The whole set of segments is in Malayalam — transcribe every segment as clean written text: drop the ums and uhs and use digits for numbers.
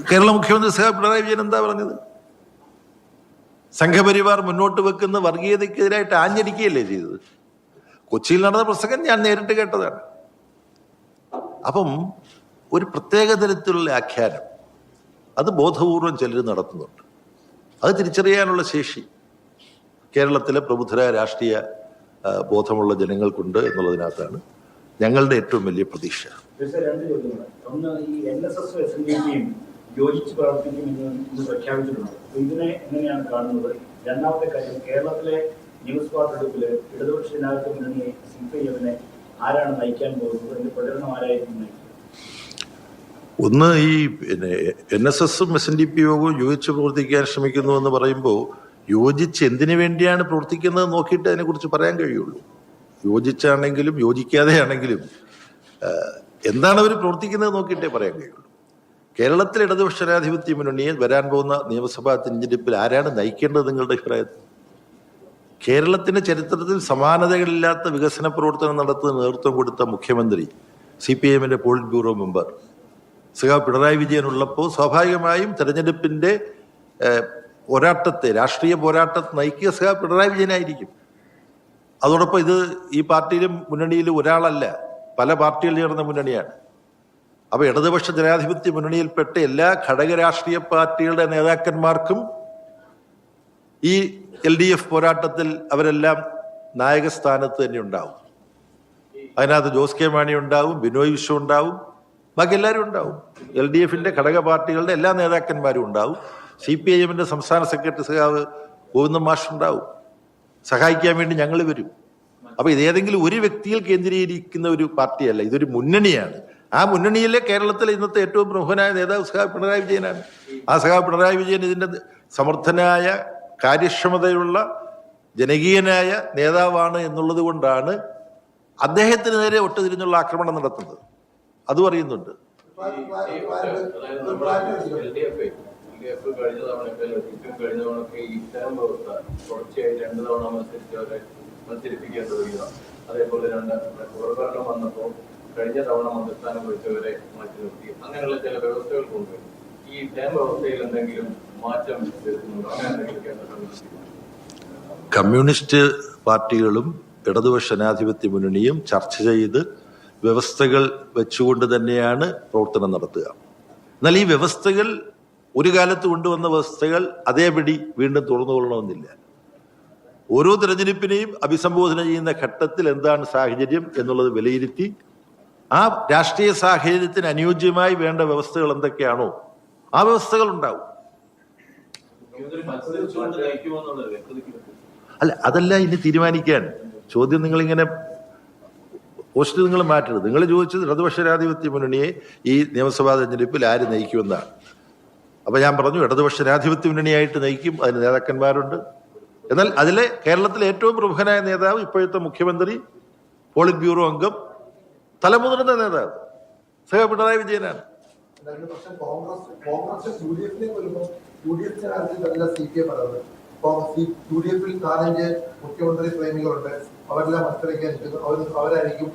കേരള മുഖ്യമന്ത്രി സഹ പിണറായി വിജയൻ എന്താ പറഞ്ഞത്? സംഘപരിവാർ മുന്നോട്ട് വെക്കുന്ന വർഗീയതയ്ക്കെതിരായിട്ട് ആഞ്ഞടിക്കുകയല്ലേ ചെയ്തത്. കൊച്ചിയിൽ നടന്ന പ്രസംഗം ഞാൻ നേരിട്ട് കേട്ടതാണ്. അപ്പം ഒരു പ്രത്യേക തരത്തിലുള്ള ആഖ്യാനം അത് ബോധപൂർവം ചിലർ നടത്തുന്നുണ്ട്. അത് തിരിച്ചറിയാനുള്ള ശേഷി കേരളത്തിലെ പ്രബുദ്ധരായ രാഷ്ട്രീയ ബോധമുള്ള ജനങ്ങൾക്കുണ്ട് എന്നുള്ളതിനകത്താണ് ഞങ്ങളുടെ ഏറ്റവും വലിയ പ്രതീക്ഷ. രണ്ട് ചോദ്യങ്ങൾ. ഒന്ന്, ഈ NSS SNDP യോജിച്ച് പ്രവർത്തിക്കുമെന്ന് പ്രഖ്യാപിച്ചിട്ടുണ്ട്. ഇതിനെ എങ്ങനെയാണ് കാണുന്നത്? രണ്ടാമത്തെ കാര്യം, കേരളത്തിലെ നിയമസഭാ തെരഞ്ഞെടുപ്പില് ഇടതുപക്ഷ ജനാധിപത്യ മുന്നണിയെ CPIM ആരാണ് നയിക്കാൻ പോകുന്നത്? അതിന്റെ പ്രചരണം ആരായിരിക്കും നയിക്കുന്നത്? ഒന്ന്, ഈ NSSഉം SNDP യോഗവും യോജിച്ച് പ്രവർത്തിക്കാൻ ശ്രമിക്കുന്നു എന്ന് പറയുമ്പോൾ യോജിച്ച് എന്തിനു വേണ്ടിയാണ് പ്രവർത്തിക്കുന്നത് നോക്കിയിട്ട് അതിനെക്കുറിച്ച് പറയാൻ കഴിയുള്ളൂ. യോജിച്ചാണെങ്കിലും യോജിക്കാതെയാണെങ്കിലും എന്താണ് അവർ പ്രവർത്തിക്കുന്നത് നോക്കിയിട്ടേ പറയാൻ കഴിയുള്ളൂ. കേരളത്തിലെ ഇടതുപക്ഷ ജനാധിപത്യ മുന്നണിയെ വരാൻ പോകുന്ന നിയമസഭാ തെരഞ്ഞെടുപ്പിൽ ആരാണ് നയിക്കേണ്ടത് നിങ്ങളുടെ അഭിപ്രായത്തിൽ? കേരളത്തിന്റെ ചരിത്രത്തിൽ സമാനതകളില്ലാത്ത വികസന പ്രവർത്തനം നടത്തുന്ന നേതൃത്വം കൊടുത്ത മുഖ്യമന്ത്രി CPIMന്റെ പോളിറ്റ് ബ്യൂറോ മെമ്പർ സഖാവ് പിണറായി വിജയൻ ഉള്ളപ്പോൾ സ്വാഭാവികമായും തെരഞ്ഞെടുപ്പിന്റെ പോരാട്ടത്തെ, രാഷ്ട്രീയ പോരാട്ടത്തെ നയിക്കുക സഖാവ് പിണറായി വിജയനായിരിക്കും. അതോടൊപ്പം ഈ പാർട്ടിയിലും മുന്നണിയിലും ഒരാളല്ല, പല പാർട്ടികൾ ചേർന്ന മുന്നണിയാണ്. അപ്പൊ ഇടതുപക്ഷ ജനാധിപത്യ മുന്നണിയിൽപ്പെട്ട എല്ലാ ഘടക രാഷ്ട്രീയ പാർട്ടികളുടെ നേതാക്കന്മാർക്കും ഈ LDF പോരാട്ടത്തിൽ അവരെല്ലാം നായകസ്ഥാനത്ത് തന്നെ ഉണ്ടാവും. അതിനകത്ത് ജോസ് കെ മാണി ഉണ്ടാവും, ബിനോയ് വിശ്വം ഉണ്ടാവും, ബാക്കി എല്ലാവരും ഉണ്ടാവും. LDFന്റെ ഘടക പാർട്ടികളുടെ എല്ലാ നേതാക്കന്മാരും ഉണ്ടാവും. CPIMന്റെ സംസ്ഥാന സെക്രട്ടറി സഖാവ് ഗോവിന്ദൻ മാഷ് ഉണ്ടാവും. സഹായിക്കാൻ വേണ്ടി ഞങ്ങൾ വരും. അപ്പൊ ഇതേതെങ്കിലും ഒരു വ്യക്തിയിൽ കേന്ദ്രീകരിക്കുന്ന ഒരു പാർട്ടിയല്ല, ഇതൊരു മുന്നണിയാണ്. ആ മുന്നണിയിലെ കേരളത്തിലെ ഇന്നത്തെ ഏറ്റവും പ്രമുഖനായ നേതാവ് സഖാവ് പിണറായി വിജയനാണ്. ആ സഖാവ് പിണറായി വിജയൻ ഇതിന്റെ സമർത്ഥനായ, കാര്യക്ഷമതയുള്ള, ജനകീയനായ നേതാവാണ് എന്നുള്ളത് കൊണ്ടാണ് അദ്ദേഹത്തിന് നേരെ ഒട്ടുതിരിഞ്ഞുള്ള ആക്രമണം നടത്തുന്നത്. അതും അറിയുന്നുണ്ട്. കഴിഞ്ഞ തവണയൊക്കെ ഈ ടേം വ്യവസ്ഥ തുടർച്ചയായി 2 തവണ മത്സരിപ്പിക്കേണ്ടി വരികയാണ്. അതേപോലെ പുറഭരണം വന്നപ്പോൾ കഴിഞ്ഞ തവണ മന്ത്രിസ്ഥാനം വഹിച്ചവരെ മാറ്റി നിർത്തി. അങ്ങനെയുള്ള ചില വ്യവസ്ഥകൾ കൊണ്ടുവരും. ഈ ടേം വ്യവസ്ഥയിൽ എന്തെങ്കിലും മാറ്റം വരുത്തുന്നുണ്ടോ? അങ്ങനെ എന്തെങ്കിലും കമ്മ്യൂണിസ്റ്റ് പാർട്ടികളും ഇടതുപക്ഷ ജനാധിപത്യ മുന്നണിയും ചർച്ച ചെയ്ത് വ്യവസ്ഥകൾ വെച്ചുകൊണ്ട് തന്നെയാണ് പ്രവർത്തനം നടത്തുക. എന്നാൽ ഈ വ്യവസ്ഥകൾ ഒരു കാലത്ത് കൊണ്ടുവന്ന വ്യവസ്ഥകൾ അതേപടി വീണ്ടും തുറന്നുകൊള്ളണമെന്നില്ല. ഓരോ തെരഞ്ഞെടുപ്പിനെയും അഭിസംബോധന ചെയ്യുന്ന ഘട്ടത്തിൽ എന്താണ് സാഹചര്യം എന്നുള്ളത് വിലയിരുത്തി ആ രാഷ്ട്രീയ സാഹചര്യത്തിന് അനുയോജ്യമായി വേണ്ട വ്യവസ്ഥകൾ എന്തൊക്കെയാണോ ആ വ്യവസ്ഥകൾ ഉണ്ടാവും. അല്ല, അതല്ല ഇനി തീരുമാനിക്കാൻ. ചോദ്യം നിങ്ങളിങ്ങനെ പോസ്റ്റ് നിങ്ങൾ മാറ്റരുത്. നിങ്ങൾ ചോദിച്ചത് ഇടതുപക്ഷ ജനാധിപത്യ മുന്നണിയെ ഈ നിയമസഭാ തെരഞ്ഞെടുപ്പിൽ ആര് നയിക്കുമെന്നാണ്. അപ്പൊ ഞാൻ പറഞ്ഞു, ഇടതുപക്ഷ ജനാധിപത്യ മുന്നണിയായിട്ട് നയിക്കും. അതിന് നേതാക്കന്മാരുണ്ട്. എന്നാൽ അതിലെ കേരളത്തിലെ ഏറ്റവും പ്രമുഖനായ നേതാവ്, ഇപ്പോഴത്തെ മുഖ്യമന്ത്രി, പോളിറ്റ് ബ്യൂറോ അംഗം, തലമുതിർന്ന നേതാവ് സഖാവ് പിണറായി വിജയനാണ്. UDFിൽ 4-5 മുഖ്യമന്ത്രി പ്രേമികളുണ്ട്. അവരെല്ലാം മത്സരിക്കാൻ നിൽക്കുന്നു. അവരായിരിക്കും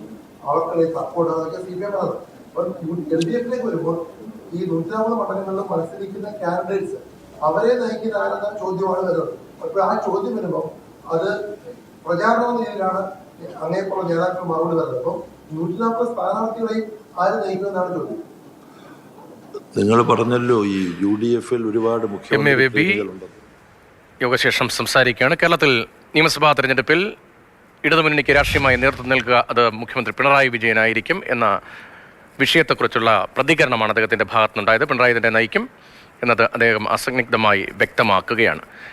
അവർക്ക് സപ്പോർട്ട് CPIM ആണ്. അപ്പം LDFിലേക്ക് വരുമ്പോൾ ഈ 140 മണ്ഡലങ്ങളിലും മത്സരിക്കുന്ന കാൻഡിഡേറ്റ്സ് അവരെ നയിക്കുന്ന ആരെന്ന ചോദ്യമാണ് വരുന്നത്. അപ്പൊ ആ ചോദ്യം വരുമ്പോൾ അത് പ്രചാരണ നിലയിലാണ് അങ്ങേക്കുള്ള നേതാക്കൾ മറുപടി തരുന്നത്. അപ്പം 140 സ്ഥാനാർത്ഥികളെയും ആര് നയിക്കുമെന്നാണ് ചോദ്യം. നിങ്ങൾ പറഞ്ഞല്ലോ ഈ UDFിൽ ഒരുപാട് മുഖ്യമന്ത്രി യോഗശേഷം സംസാരിക്കുകയാണ്. കേരളത്തിൽ നിയമസഭാ തെരഞ്ഞെടുപ്പിൽ ഇടതുമുന്നണിക്ക് രാഷ്ട്രീയമായി നേതൃത്വം നൽകുക അത് മുഖ്യമന്ത്രി പിണറായി വിജയനായിരിക്കും എന്ന വിഷയത്തെക്കുറിച്ചുള്ള പ്രതികരണമാണ് അദ്ദേഹത്തിൻ്റെ ഭാഗത്തുനിന്നുണ്ടായത്. പിണറായി തന്നെ നയിക്കും എന്നത് അദ്ദേഹം അസന്നിഗ്ധമായി വ്യക്തമാക്കുകയാണ്.